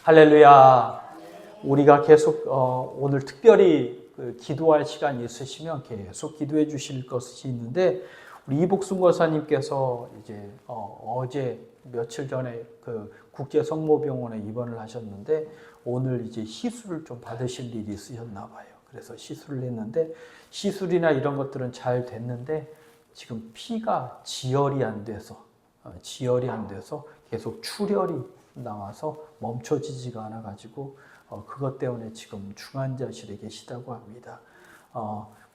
할렐루야. 우리가 계속 오늘 특별히 기도할 시간이 있으시면 계속 기도해 주실 것이 있는데, 우리 이복순 권사님께서 이제 어제 며칠 전에 그 국제성모병원에 입원을 하셨는데, 오늘 이제 시술을 좀 받으실 일이 있으셨나 봐요. 그래서 시술을 했는데, 시술이나 이런 것들은 잘 됐는데 지금 피가 지혈이 안 돼서 계속 출혈이 나와서 멈춰지지가 않아 가지고 그것 때문에 지금 중환자실에 계시다고 합니다.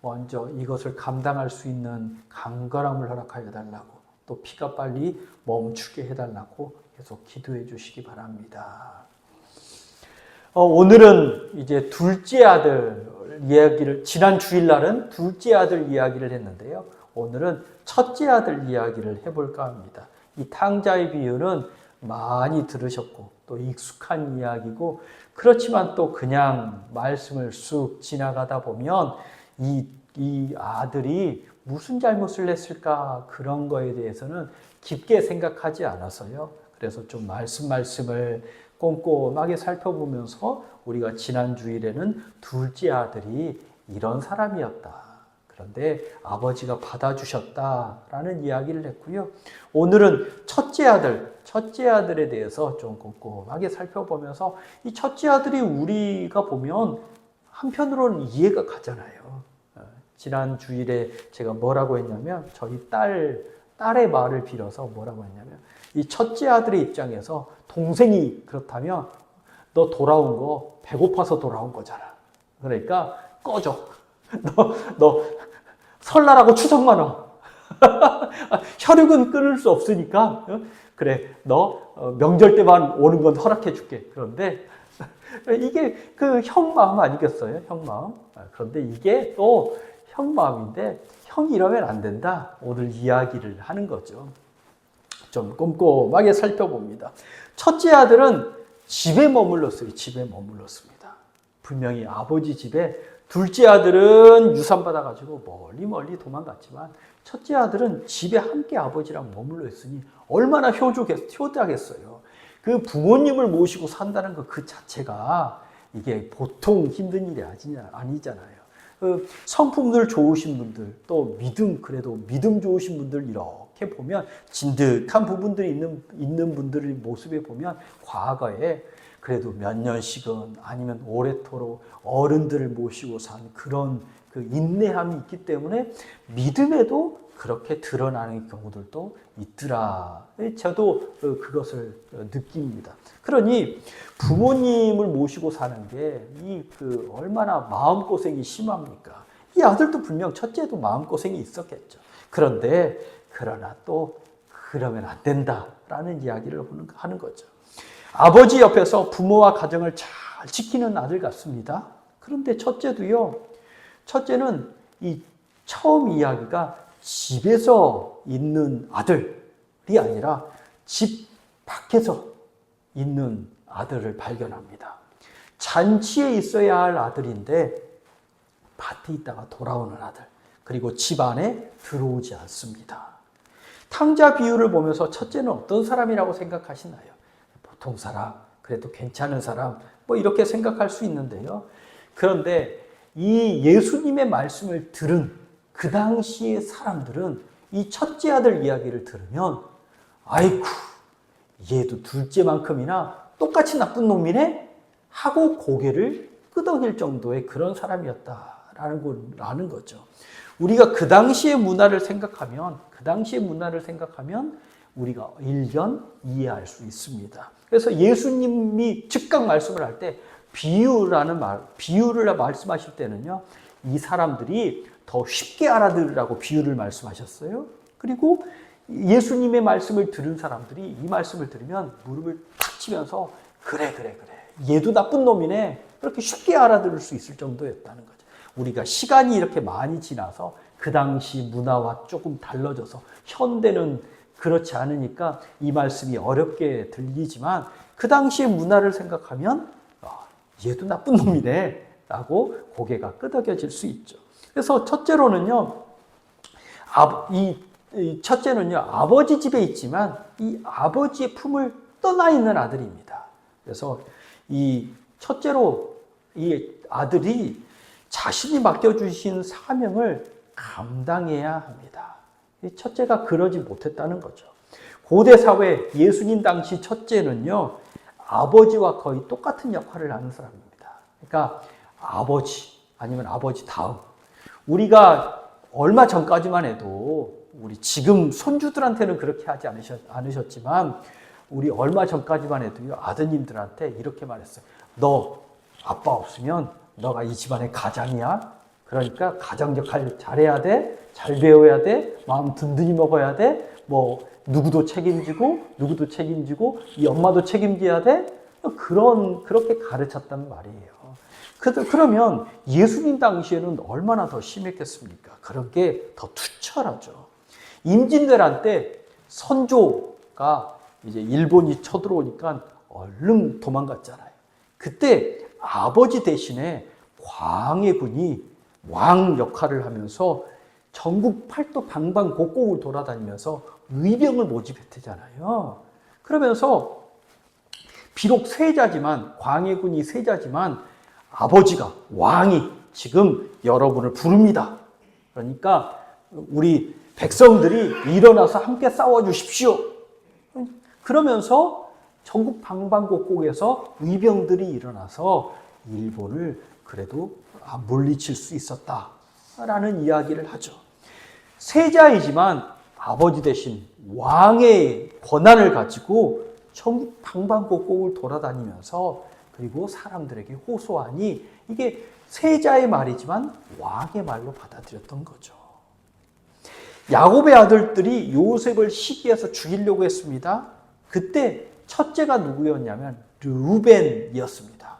먼저 이것을 감당할 수 있는 강건함을 허락하여 달라고, 또 피가 빨리 멈추게 해달라고 계속 기도해 주시기 바랍니다. 오늘은 이제 둘째 아들 이야기를, 지난 주일날은 둘째 아들 이야기를 했는데요. 오늘은 첫째 아들 이야기를 해볼까 합니다. 이 탕자의 비유는 많이 들으셨고 또 익숙한 이야기고, 그렇지만 또 그냥 말씀을 쑥 지나가다 보면 이 아들이 무슨 잘못을 했을까, 그런 거에 대해서는 깊게 생각하지 않아서요. 그래서 좀 말씀을 꼼꼼하게 살펴보면서 우리가 지난 주일에는 둘째 아들이 이런 사람이었다, 그런데 아버지가 받아주셨다라는 이야기를 했고요. 오늘은 첫째 아들에 대해서 좀 꼼꼼하게 살펴보면서, 이 첫째 아들이 우리가 보면 한편으로는 이해가 가잖아요. 지난 주일에 제가 뭐라고 했냐면, 저희 딸의 말을 빌어서 뭐라고 했냐면, 이 첫째 아들의 입장에서 동생이 그렇다면 너 돌아온 거 배고파서 돌아온 거잖아. 그러니까 꺼져. 너 설날하고 추석만 와. 혈육은 끊을 수 없으니까 그래, 너 명절 때만 오는 건 허락해 줄게. 그런데 이게 그 형 마음 아니겠어요? 형 마음. 그런데 이게 또 형 마음인데, 형이 이러면 안 된다, 오늘 이야기를 하는 거죠. 좀 꼼꼼하게 살펴봅니다. 첫째 아들은 집에 머물렀어요. 집에 머물렀습니다. 분명히 아버지 집에. 둘째 아들은 유산받아가지고 멀리 도망갔지만, 첫째 아들은 집에 함께 아버지랑 머물러 있으니 얼마나 효자겠어요. 그 부모님을 모시고 산다는 그 자체가 이게 보통 힘든 일이 아니잖아요. 그 성품들 좋으신 분들, 또 그래도 믿음 좋으신 분들, 이렇게 보면 진득한 부분들이 있는 분들의 모습에 보면 과거에 그래도 몇 년씩은 아니면 오래도록 어른들을 모시고 산 그런 그 인내함이 있기 때문에 믿음에도 그렇게 드러나는 경우들도 있더라. 저도 그것을 느낍니다. 그러니 부모님을 모시고 사는 게 얼마나 마음고생이 심합니까? 이 아들도 분명 첫째도 마음고생이 있었겠죠. 그러나 또 그러면 안 된다라는 이야기를 하는 거죠. 아버지 옆에서 부모와 가정을 잘 지키는 아들 같습니다. 그런데 첫째는 이 처음 이야기가 집에서 있는 아들이 아니라 집 밖에서 있는 아들을 발견합니다. 잔치에 있어야 할 아들인데 밭에 있다가 돌아오는 아들, 그리고 집 안에 들어오지 않습니다. 탕자 비유를 보면서 첫째는 어떤 사람이라고 생각하시나요? 보통 사람, 그래도 괜찮은 사람, 이렇게 생각할 수 있는데요. 그런데 이 예수님의 말씀을 들은 그 당시의 사람들은 이 첫째 아들 이야기를 들으면, 아이쿠, 얘도 둘째만큼이나 똑같이 나쁜 놈이네? 하고 고개를 끄덕일 정도의 그런 사람이었다라는 거죠. 우리가 그 당시의 문화를 생각하면 우리가 일견 이해할 수 있습니다. 그래서 예수님이 즉각 말씀을 할 때 비유를 말씀하실 때는요, 이 사람들이 더 쉽게 알아들으라고 비유를 말씀하셨어요. 그리고 예수님의 말씀을 들은 사람들이 이 말씀을 들으면 무릎을 탁 치면서 그래, 얘도 나쁜 놈이네, 그렇게 쉽게 알아들을 수 있을 정도였다는 거죠. 우리가 시간이 이렇게 많이 지나서 그 당시 문화와 조금 달라져서 현대는 그렇지 않으니까 이 말씀이 어렵게 들리지만, 그 당시의 문화를 생각하면 얘도 나쁜 놈이네 라고 고개가 끄덕여질 수 있죠. 그래서 첫째로는요, 첫째는요, 아버지 집에 있지만 이 아버지의 품을 떠나 있는 아들입니다. 그래서 이 첫째로 이 아들이 자신이 맡겨주신 사명을 감당해야 합니다. 이 첫째가 그러지 못했다는 거죠. 고대 사회 예수님 당시 첫째는요, 아버지와 거의 똑같은 역할을 하는 사람입니다. 그러니까 아버지 아니면 아버지 다음. 우리가 얼마 전까지만 해도 우리 지금 손주들한테는 그렇게 하지 않으셨지만 우리 얼마 전까지만 해도요, 아드님들한테 이렇게 말했어요. 너 아빠 없으면 너가 이 집안의 가장이야. 그러니까 가장 역할 잘해야 돼. 잘 배워야 돼. 마음 든든히 먹어야 돼. 뭐 누구도 책임지고 이 엄마도 책임져야 돼. 그렇게 가르쳤단 말이에요. 그러면 예수님 당시에는 얼마나 더 심했겠습니까? 그런 게 더 투철하죠. 임진왜란 때 선조가 이제 일본이 쳐들어오니까 얼른 도망갔잖아요. 그때 아버지 대신에 광해군이 왕 역할을 하면서 전국 팔도 방방곡곡을 돌아다니면서 의병을 모집했잖아요. 그러면서 비록 세자지만 광해군이 세자지만 아버지가 왕이 지금 여러분을 부릅니다. 그러니까 우리 백성들이 일어나서 함께 싸워주십시오. 그러면서 전국 방방곡곡에서 의병들이 일어나서 일본을 그래도 물리칠 수 있었다라는 이야기를 하죠. 세자이지만 아버지 대신 왕의 권한을 가지고 전국 방방곡곡을 돌아다니면서 그리고 사람들에게 호소하니 이게 세자의 말이지만 왕의 말로 받아들였던 거죠. 야곱의 아들들이 요셉을 시기해서 죽이려고 했습니다. 그때 첫째가 누구였냐면 르우벤이었습니다.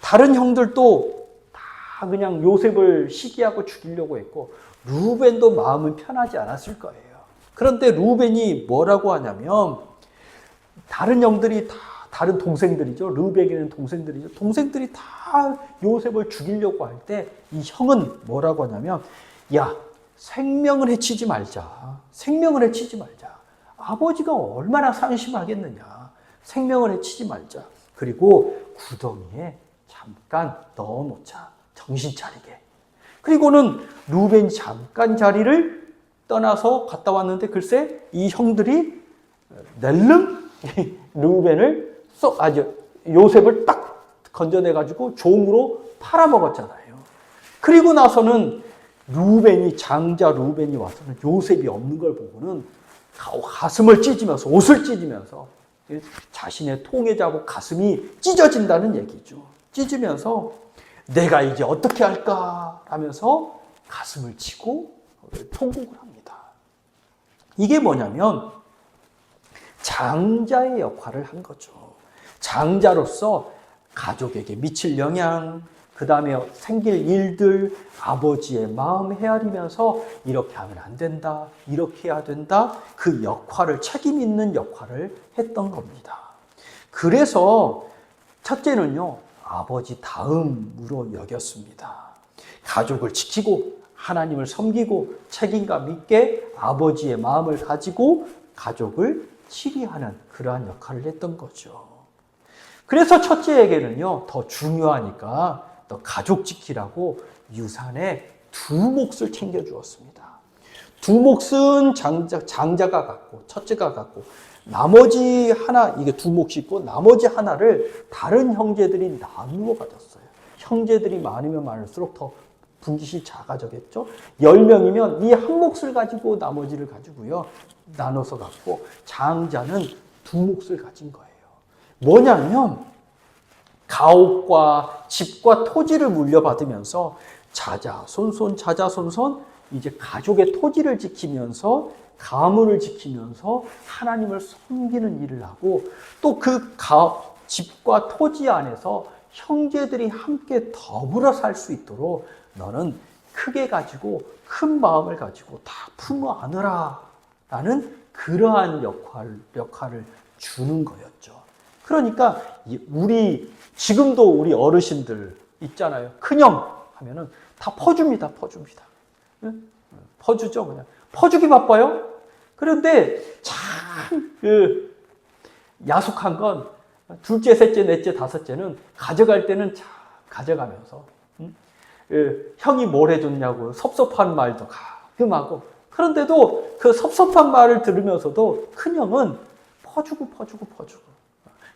다른 형들도 다 그냥 요셉을 시기하고 죽이려고 했고 르우벤도 마음은 편하지 않았을 거예요. 그런데 르우벤이 뭐라고 하냐면 다른 형들이 다 다른 동생들이죠. 르우벤에는 동생들이죠. 동생들이 다 요셉을 죽이려고 할 때 이 형은 뭐라고 하냐면 야, 생명을 해치지 말자. 생명을 해치지 말자. 아버지가 얼마나 산심하겠느냐. 생명을 해치지 말자. 그리고 구덩이에 잠깐 넣어놓자. 정신 차리게. 그리고는 르우벤이 잠깐 자리를 떠나서 갔다 왔는데 글쎄 이 형들이 낼름 르우벤을 요셉을 딱 건져내가지고 종으로 팔아먹었잖아요. 그리고 나서는 장자 르우벤이 와서는 요셉이 없는 걸 보고는 가슴을 찢으면서 옷을 찢으면서 자신의 통에 잡고 가슴이 찢어진다는 얘기죠. 찢으면서 내가 이제 어떻게 할까 하면서 가슴을 치고 통곡을 합니다. 이게 뭐냐면 장자의 역할을 한 거죠. 장자로서 가족에게 미칠 영향, 그 다음에 생길 일들, 아버지의 마음 헤아리면서 이렇게 하면 안 된다, 이렇게 해야 된다, 그 역할을, 책임 있는 역할을 했던 겁니다. 그래서 첫째는요, 아버지 다음으로 여겼습니다. 가족을 지키고 하나님을 섬기고 책임감 있게 아버지의 마음을 가지고 가족을 치리하는 그러한 역할을 했던 거죠. 그래서 첫째에게는요, 더 중요하니까 더 가족 지키라고 유산의 두 몫을 챙겨주었습니다. 두 몫은 장자가 갖고, 첫째가 갖고, 나머지 하나, 이게 두 몫이 있고, 나머지 하나를 다른 형제들이 나누어 가졌어요. 형제들이 많으면 많을수록 더 분깃이 작아졌겠죠? 10명이면 이 한 몫을 가지고 나머지를 가지고요, 나눠서 갖고, 장자는 두 몫을 가진 거예요. 뭐냐면, 가옥과 집과 토지를 물려받으면서 자자손손 이제 가족의 토지를 지키면서 가문을 지키면서 하나님을 섬기는 일을 하고 또 그 집과 토지 안에서 형제들이 함께 더불어 살 수 있도록 너는 크게 가지고 큰 마음을 가지고 다 품어 안으라 라는 그러한 역할을 주는 거였죠. 그러니까 지금도 우리 어르신들 있잖아요. 큰형 하면은 다 퍼줍니다. 퍼주죠, 그냥. 퍼주기 바빠요. 그런데 참 야속한 건 둘째, 셋째, 넷째, 다섯째는 가져갈 때는 잘 가져가면서 형이 뭘 해줬냐고 섭섭한 말도 가끔 하고, 그런데도 그 섭섭한 말을 들으면서도 큰형은 퍼주고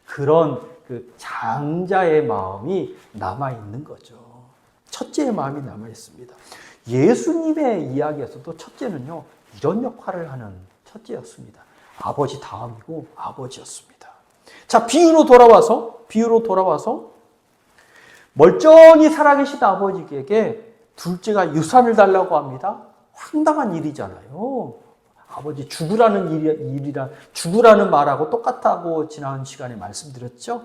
그런 그 장자의 마음이 남아있는 거죠. 첫째의 마음이 남아있습니다. 예수님의 이야기에서도 첫째는요, 이런 역할을 하는 첫째였습니다. 아버지 다음이고 아버지였습니다. 자, 비유로 돌아와서 멀쩡히 살아계신 아버지에게 둘째가 유산을 달라고 합니다. 황당한 일이잖아요. 아버지 죽으라는 말하고 똑같다고 지난 시간에 말씀드렸죠.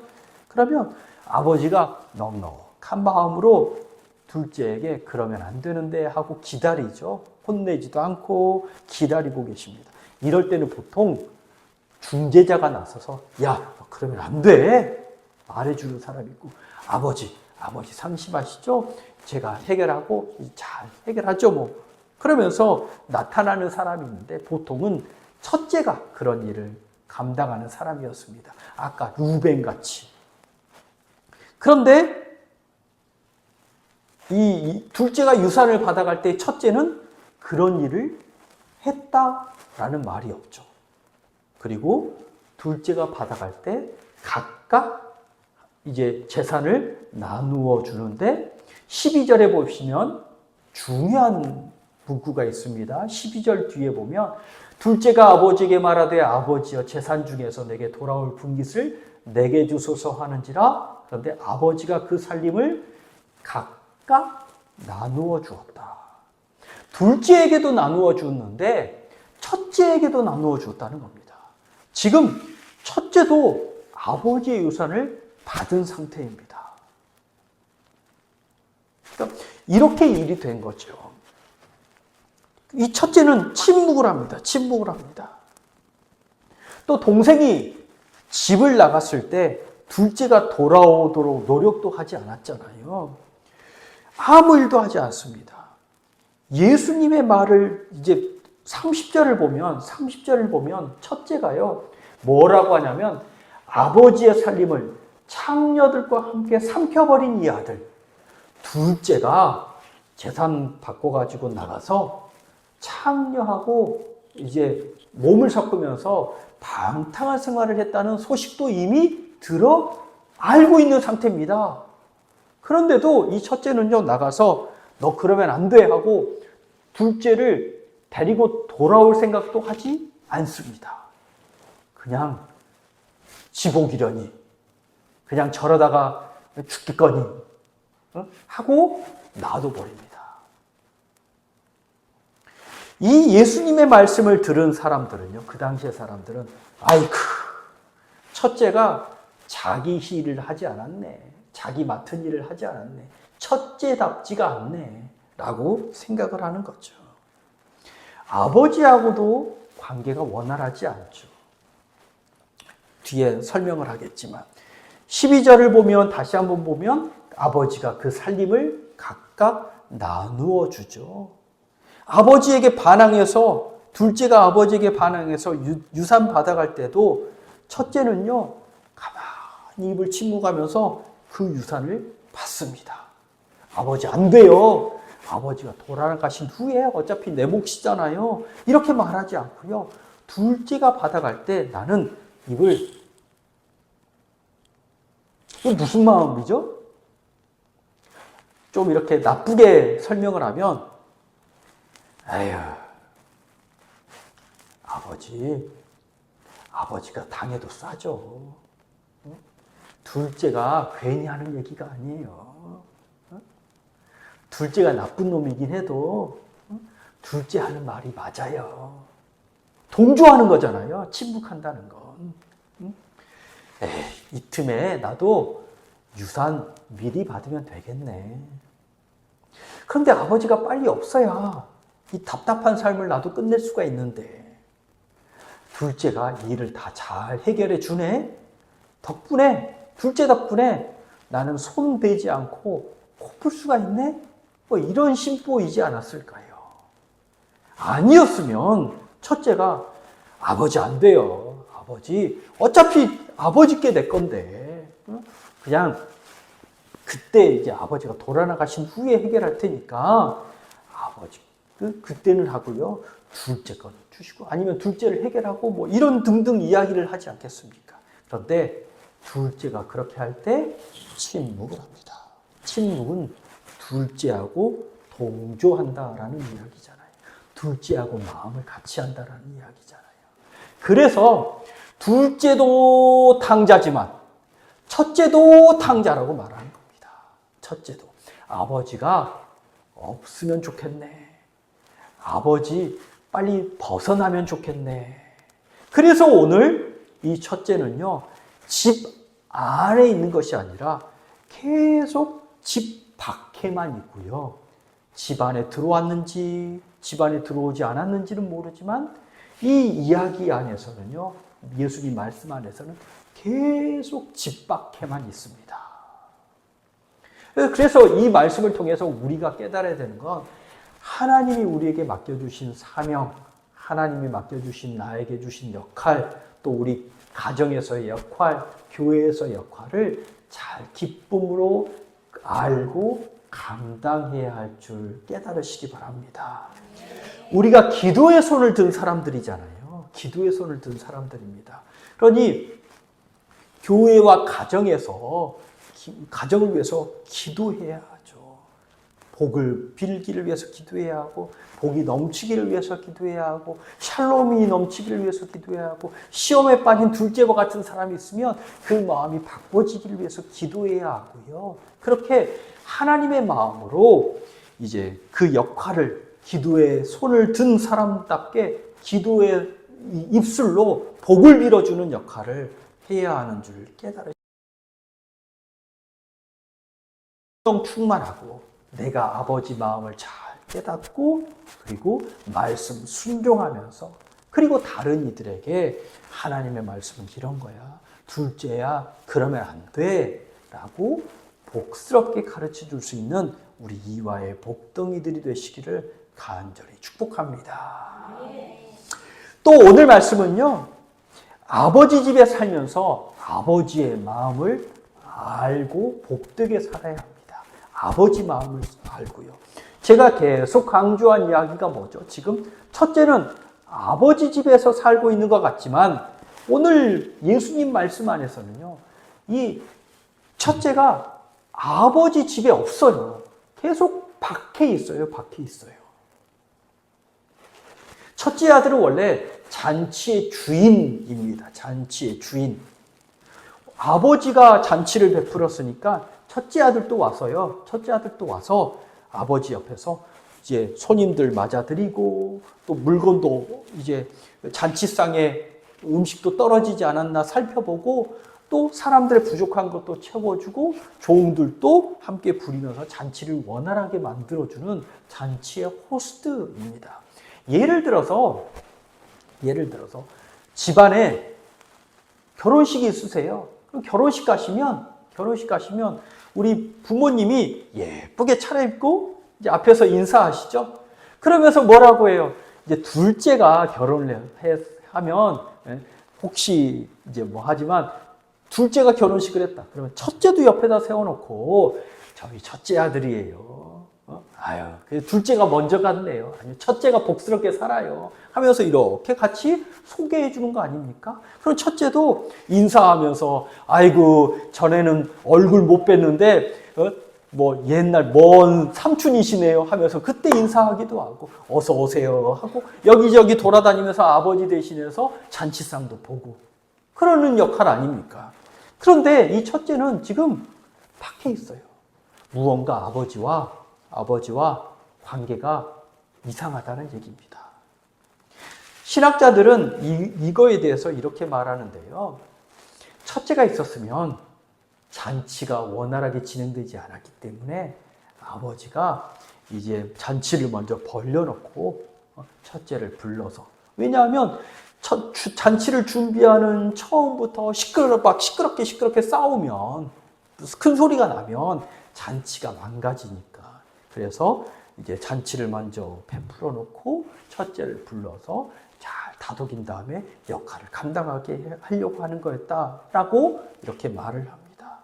그러면 아버지가 넉넉한 마음으로 둘째에게 그러면 안 되는데 하고 기다리죠. 혼내지도 않고 기다리고 계십니다. 이럴 때는 보통 중재자가 나서서 야, 그러면 안 돼. 말해주는 사람이 있고 아버지 상심하시죠? 제가 해결하고 잘 해결하죠 뭐. 그러면서 나타나는 사람이 있는데 보통은 첫째가 그런 일을 감당하는 사람이었습니다. 아까 루벤같이. 그런데 이 둘째가 유산을 받아갈 때 첫째는 그런 일을 했다라는 말이 없죠. 그리고 둘째가 받아갈 때 각각 이제 재산을 나누어 주는데 12절에 보시면 중요한 문구가 있습니다. 12절 뒤에 보면 둘째가 아버지에게 말하되 아버지여 재산 중에서 내게 돌아올 분깃을 내게 주소서 하는지라. 그런데 아버지가 그 살림을 각각 나누어 주었다. 둘째에게도 나누어 줬는데 첫째에게도 나누어 줬다는 겁니다. 지금 첫째도 아버지의 유산을 받은 상태입니다. 그러니까 이렇게 일이 된 거죠. 이 첫째는 침묵을 합니다. 또 동생이 집을 나갔을 때 둘째가 돌아오도록 노력도 하지 않았잖아요. 아무 일도 하지 않습니다. 예수님의 말을 이제 30절을 보면 첫째가요, 뭐라고 하냐면 아버지의 살림을 창녀들과 함께 삼켜버린 이 아들, 둘째가 재산 바꿔가지고 나가서 창녀하고 이제 몸을 섞으면서 방탕한 생활을 했다는 소식도 이미 알고 있는 상태입니다. 그런데도 이 첫째는요, 나가서 너 그러면 안 돼 하고 둘째를 데리고 돌아올 생각도 하지 않습니다. 그냥 지복이려니, 그냥 저러다가 죽겠거니 하고 놔둬버립니다. 이 예수님의 말씀을 들은 사람들은요, 그 당시의 사람들은 아이쿠, 첫째가 자기 일을 하지 않았네, 자기 맡은 일을 하지 않았네, 첫째답지가 않네 라고 생각을 하는 거죠. 아버지하고도 관계가 원활하지 않죠. 뒤에 설명을 하겠지만 12절을 보면, 다시 한번 보면 아버지가 그 살림을 각각 나누어 주죠. 아버지에게 반항해서, 둘째가 아버지에게 반항해서 유산 받아갈 때도 첫째는요, 가만히 입을 침묵하면서 그 유산을 받습니다. 아버지 안 돼요. 아버지가 돌아가신 후에 어차피 내 몫이잖아요. 이렇게 말하지 않고요, 둘째가 받아갈 때 나는 입을, 이게 무슨 마음이죠? 좀 이렇게 나쁘게 설명을 하면, 에휴, 아버지가 당해도 싸죠. 둘째가 괜히 하는 얘기가 아니에요. 둘째가 나쁜 놈이긴 해도 둘째 하는 말이 맞아요. 동조하는 거잖아요. 침묵한다는 건. 이 틈에 나도 유산 미리 받으면 되겠네. 그런데 아버지가 빨리 없어야 이 답답한 삶을 나도 끝낼 수가 있는데, 둘째가 이 일을 다 잘 해결해 주네. 둘째 덕분에 나는 손 대지 않고 코 풀 수가 있네. 뭐 이런 심보이지 않았을까요? 아니었으면 첫째가 아버지 안 돼요. 아버지 어차피 아버지께 내 건데 그냥 그때 이제 아버지가 돌아나가신 후에 해결할 테니까 아버지 그때는 하고요. 둘째 거는 주시고 아니면 둘째를 해결하고 뭐 이런 등등 이야기를 하지 않겠습니까? 그런데 둘째가 그렇게 할 때 침묵을 합니다. 침묵은 둘째하고 동조한다라는 이야기잖아요. 둘째하고 마음을 같이 한다라는 이야기잖아요. 그래서 둘째도 탕자지만 첫째도 탕자라고 말하는 겁니다. 첫째도 아버지가 없으면 좋겠네. 아버지 빨리 벗어나면 좋겠네. 그래서 오늘 이 첫째는요, 집 안에 있는 것이 아니라 계속 집 밖에만 있고요. 집 안에 들어왔는지, 집 안에 들어오지 않았는지는 모르지만 이 이야기 안에서는요, 예수님 말씀 안에서는 계속 집 밖에만 있습니다. 그래서 이 말씀을 통해서 우리가 깨달아야 되는 건 하나님이 우리에게 맡겨주신 사명, 하나님이 맡겨주신 나에게 주신 역할, 또 우리 가정에서의 역할, 교회에서의 역할을 잘 기쁨으로 알고 감당해야 할 줄 깨달으시기 바랍니다. 우리가 기도의 손을 든 사람들이잖아요. 기도의 손을 든 사람들입니다. 그러니 교회와 가정에서 가정을 위해서 기도해야 하죠. 복을 빌기를 위해서 기도해야 하고 복이 넘치기를 위해서 기도해야 하고 샬롬이 넘치기를 위해서 기도해야 하고 시험에 빠진 둘째와 같은 사람이 있으면 그 마음이 바꿔지기를 위해서 기도해야 하고요. 그렇게 하나님의 마음으로 이제 그 역할을 기도에 손을 든 사람답게 기도의 입술로 복을 빌어주는 역할을 해야 하는 줄 깨달으시고 충만하고 내가 아버지 마음을 잘 깨닫고 그리고 말씀 순종하면서 그리고 다른 이들에게 하나님의 말씀은 이런 거야. 둘째야 그러면 안 돼 라고 복스럽게 가르쳐 줄 수 있는 우리 이와의 복덩이들이 되시기를 간절히 축복합니다. 또 오늘 말씀은요. 아버지 집에 살면서 아버지의 마음을 알고 복되게 살아야 합니다. 아버지 마음을 알고요. 제가 계속 강조한 이야기가 뭐죠? 지금 첫째는 아버지 집에서 살고 있는 것 같지만 오늘 예수님 말씀 안에서는요. 이 첫째가 아버지 집에 없어요. 계속 밖에 있어요. 밖에 있어요. 첫째 아들은 원래 잔치의 주인입니다. 잔치의 주인. 아버지가 잔치를 베풀었으니까 첫째 아들도 와서요. 첫째 아들도 와서 아버지 옆에서 이제 손님들 맞아드리고 또 물건도 이제 잔치상에 음식도 떨어지지 않았나 살펴보고 또 사람들의 부족한 것도 채워주고 종들도 함께 부리면서 잔치를 원활하게 만들어주는 잔치의 호스트입니다. 예를 들어서 집안에 결혼식이 있으세요. 그럼 결혼식 가시면 우리 부모님이 예쁘게 차려입고 이제 앞에서 인사하시죠. 그러면서 뭐라고 해요? 이제 둘째가 결혼을 하면 혹시 이제 뭐 하지만 둘째가 결혼식을 했다. 그러면 첫째도 옆에다 세워놓고 저희 첫째 아들이에요. 둘째가 먼저 갔네요. 아니면 첫째가 복스럽게 살아요. 하면서 이렇게 같이 소개해 주는 거 아닙니까? 그럼 첫째도 인사하면서 아이고 전에는 얼굴 못 뵀는데 뭐 옛날 먼 삼촌이시네요 하면서 그때 인사하기도 하고 어서 오세요 하고 여기저기 돌아다니면서 아버지 대신해서 잔치상도 보고 그러는 역할 아닙니까? 그런데 이 첫째는 지금 밖에 있어요. 무언가 아버지와 관계가 이상하다는 얘기입니다. 신학자들은 이거에 대해서 이렇게 말하는데요. 첫째가 있었으면 잔치가 원활하게 진행되지 않았기 때문에 아버지가 이제 잔치를 먼저 벌려놓고 첫째를 불러서 왜냐하면 잔치를 준비하는 처음부터 시끄럽게 싸우면 큰 소리가 나면 잔치가 망가지니까 그래서 이제 잔치를 먼저 베풀어 놓고 첫째를 불러서 잘 다독인 다음에 역할을 감당하게 하려고 하는 거였다라고 이렇게 말을 합니다.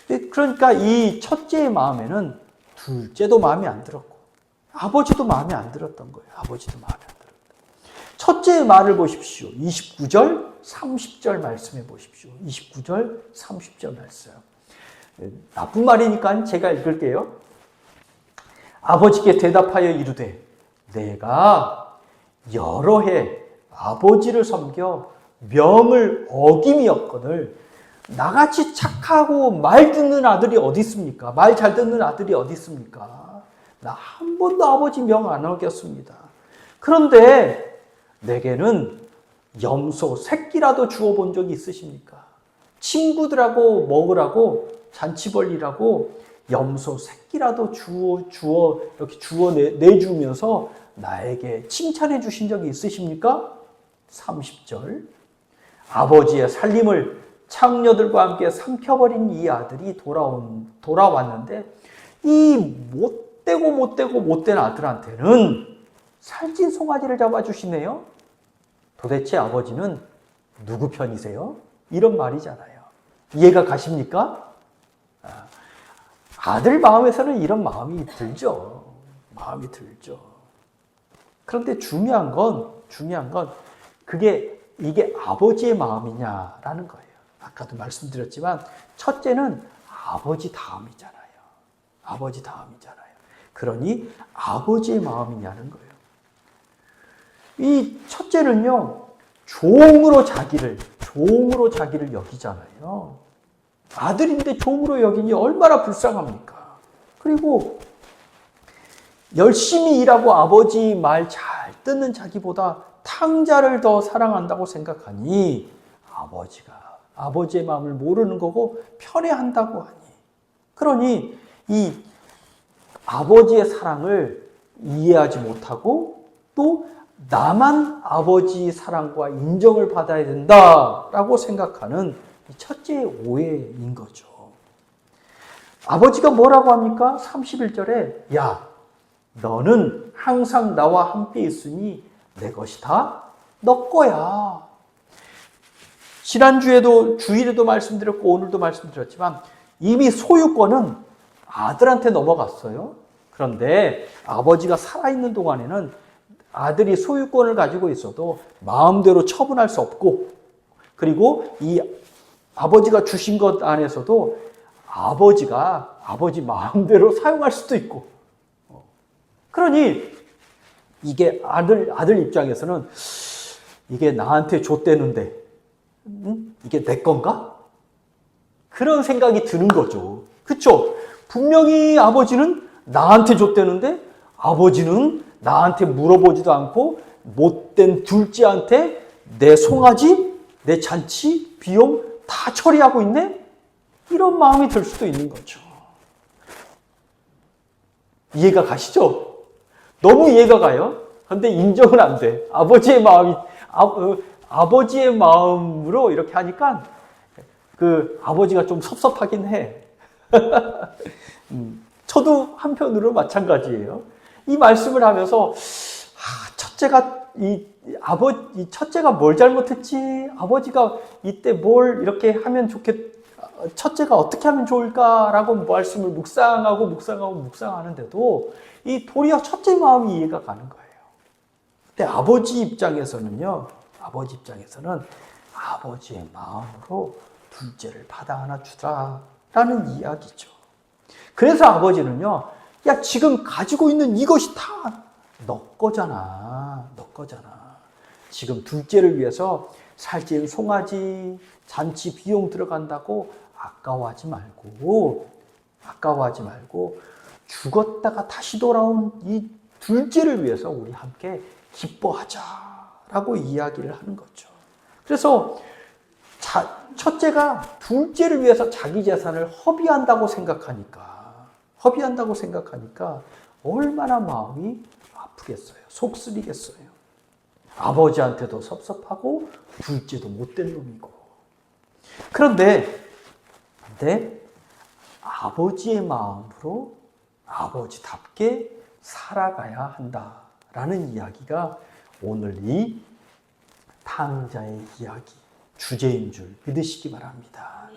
그러니까 이 첫째의 마음에는 둘째도 마음에 안 들었고 아버지도 마음에 안 들었던 거예요. 아버지도 마음에 안 들었다. 첫째의 말을 보십시오. 29절, 30절 말씀해 보십시오. 29절, 30절 말씀. 나쁜 말이니까 제가 읽을게요. 아버지께 대답하여 이르되 내가 여러 해 아버지를 섬겨 명을 어김이었거늘 나같이 착하고 말 듣는 아들이 어디 있습니까? 말 잘 듣는 아들이 어디 있습니까? 나 한 번도 아버지 명 안 어겼습니다. 그런데 내게는 염소 새끼라도 주워본 적이 있으십니까? 친구들하고 먹으라고 잔치벌리라고 염소 새끼라도 이렇게 내주면서 나에게 칭찬해 주신 적이 있으십니까? 30절. 아버지의 살림을 창녀들과 함께 삼켜버린 이 아들이 돌아왔는데 이 못된 아들한테는 살찐 송아지를 잡아주시네요. 도대체 아버지는 누구 편이세요? 이런 말이잖아요. 이해가 가십니까? 아들 마음에서는 이런 마음이 들죠. 마음이 들죠. 그런데 중요한 건 이게 아버지의 마음이냐라는 거예요. 아까도 말씀드렸지만 첫째는 아버지 다음이잖아요. 아버지 다음이잖아요. 그러니 아버지의 마음이냐는 거예요. 이 첫째는요, 종으로 자기를 여기잖아요. 아들인데 종으로 여기니 얼마나 불쌍합니까? 그리고 열심히 일하고 아버지 말 잘 듣는 자기보다 탕자를 더 사랑한다고 생각하니 아버지가 아버지의 마음을 모르는 거고 편애한다고 하니, 그러니 이 아버지의 사랑을 이해하지 못하고 또 나만 아버지 사랑과 인정을 받아야 된다라고 생각하는 첫째의 오해인 거죠. 아버지가 뭐라고 합니까? 31절에 야, 너는 항상 나와 함께 있으니 내 것이 다 너 거야. 지난주에도 주일에도 말씀드렸고 오늘도 말씀드렸지만 이미 소유권은 아들한테 넘어갔어요. 그런데 아버지가 살아있는 동안에는 아들이 소유권을 가지고 있어도 마음대로 처분할 수 없고, 그리고 이 아버지가 주신 것 안에서도 아버지가 아버지 마음대로 사용할 수도 있고, 그러니 이게 아들 입장에서는 이게 나한테 줬대는데 이게 내 건가? 그런 생각이 드는 거죠. 그렇죠? 분명히 아버지는 나한테 줬대는데 아버지는 나한테 물어보지도 않고 못된 둘째한테 내 송아지, 내 잔치, 비용 다 처리하고 있네? 이런 마음이 들 수도 있는 거죠. 이해가 가시죠? 너무 이해가 가요. 그런데 인정은 안 돼. 아버지의 마음으로 이렇게 하니까 그 아버지가 좀 섭섭하긴 해. 저도 한편으로 마찬가지예요. 이 말씀을 하면서 첫째가 뭘 잘못했지? 아버지가 이때 뭘 이렇게 하면 첫째가 어떻게 하면 좋을까라고 말씀을 묵상하는데도 이 도리어 첫째 마음이 이해가 가는 거예요. 근데 아버지 입장에서는 아버지의 마음으로 둘째를 받아 하나 주라라는 이야기죠. 그래서 아버지는요, 야, 지금 가지고 있는 이것이 다 너 거잖아. 지금 둘째를 위해서 살찐 송아지, 잔치 비용 들어간다고 아까워하지 말고 죽었다가 다시 돌아온 이 둘째를 위해서 우리 함께 기뻐하자라고 이야기를 하는 거죠. 그래서 첫째가 둘째를 위해서 자기 재산을 허비한다고 생각하니까 얼마나 마음이 아프겠어요. 속 쓰리겠어요. 아버지한테도 섭섭하고 둘째도 못된 놈이고. 그런데 아버지의 마음으로 아버지답게 살아가야 한다라는 이야기가 오늘 이 탕자의 이야기 주제인 줄 믿으시기 바랍니다.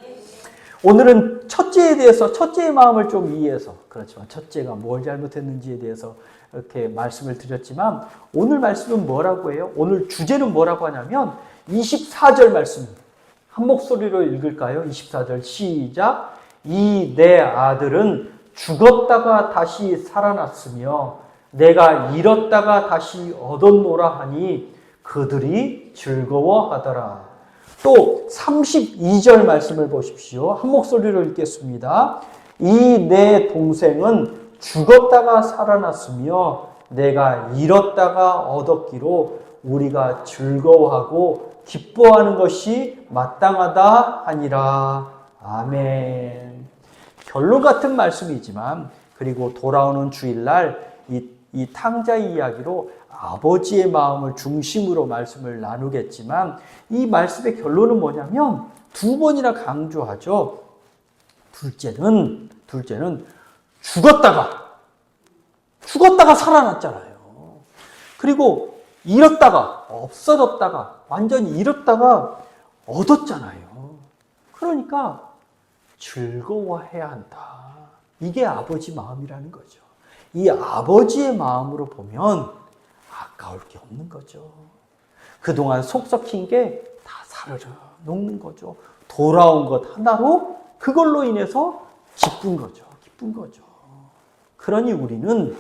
오늘은 첫째에 대해서, 첫째의 마음을 좀 이해해서, 그렇지만 첫째가 뭘 잘못했는지에 대해서 이렇게 말씀을 드렸지만, 오늘 말씀은 뭐라고 해요? 오늘 주제는 뭐라고 하냐면 24절 말씀 한 목소리로 읽을까요? 24절 시작. 이 내 아들은 죽었다가 다시 살아났으며 내가 잃었다가 다시 얻었노라 하니 그들이 즐거워하더라. 또 32절 말씀을 보십시오. 한 목소리로 읽겠습니다. 이 내 동생은 죽었다가 살아났으며 내가 잃었다가 얻었기로 우리가 즐거워하고 기뻐하는 것이 마땅하다 하니라. 아멘. 결론 같은 말씀이지만, 그리고 돌아오는 주일날 이 탕자의 이야기로 아버지의 마음을 중심으로 말씀을 나누겠지만, 이 말씀의 결론은 뭐냐면 두 번이나 강조하죠. 둘째는 죽었다가 살아났잖아요. 그리고 잃었다가 없어졌다가 완전히 잃었다가 얻었잖아요. 그러니까 즐거워해야 한다. 이게 아버지 마음이라는 거죠. 이 아버지의 마음으로 보면 아까울 게 없는 거죠. 그동안 속 썩힌 게 다 사르르 녹는 거죠. 돌아온 것 하나로 그걸로 인해서 기쁜 거죠. 그러니 우리는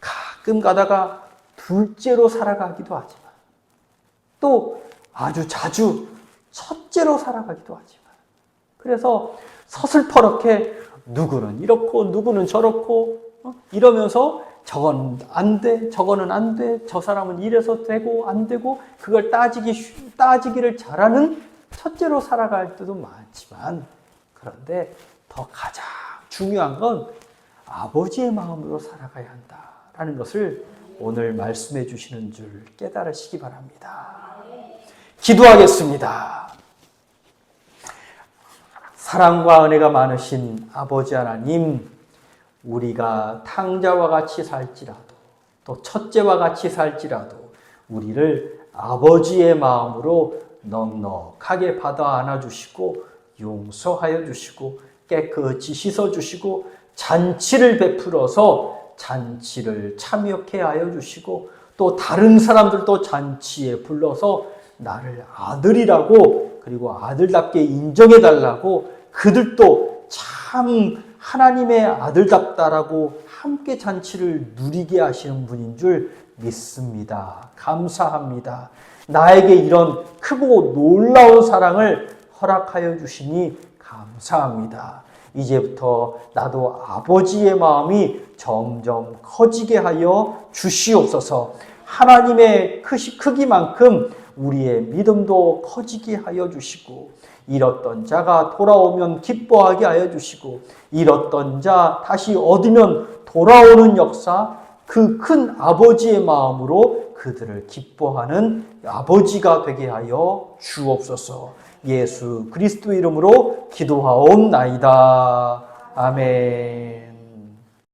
가끔 가다가 둘째로 살아가기도 하지만, 또 아주 자주 첫째로 살아가기도 하지만, 그래서 서슬퍼렇게 누구는 이렇고 누구는 저렇고 이러면서 저건 안 돼, 저거는 안 돼, 저 사람은 이래서 되고 안 되고, 그걸 따지기를 잘하는 첫째로 살아갈 때도 많지만, 그런데 더 가장 중요한 건 아버지의 마음으로 살아가야 한다라는 것을 오늘 말씀해 주시는 줄 깨달으시기 바랍니다. 기도하겠습니다. 사랑과 은혜가 많으신 아버지 하나님, 우리가 탕자와 같이 살지라도, 또 첫째와 같이 살지라도 우리를 아버지의 마음으로 넉넉하게 받아 안아주시고 용서하여 주시고 깨끗이 씻어주시고 잔치를 베풀어서 잔치를 참여케 하여 주시고, 또 다른 사람들도 잔치에 불러서 나를 아들이라고, 그리고 아들답게 인정해 달라고, 그들도 참 하나님의 아들답다라고 함께 잔치를 누리게 하시는 분인 줄 믿습니다. 감사합니다. 나에게 이런 크고 놀라운 사랑을 허락하여 주시니 감사합니다. 이제부터 나도 아버지의 마음이 점점 커지게 하여 주시옵소서. 하나님의 크기만큼 우리의 믿음도 커지게 하여 주시고, 잃었던 자가 돌아오면 기뻐하게 하여 주시고, 잃었던 자 다시 얻으면 돌아오는 역사, 그 큰 아버지의 마음으로 그들을 기뻐하는 아버지가 되게 하여 주옵소서. 예수 그리스도 이름으로 기도하옵나이다. 아멘.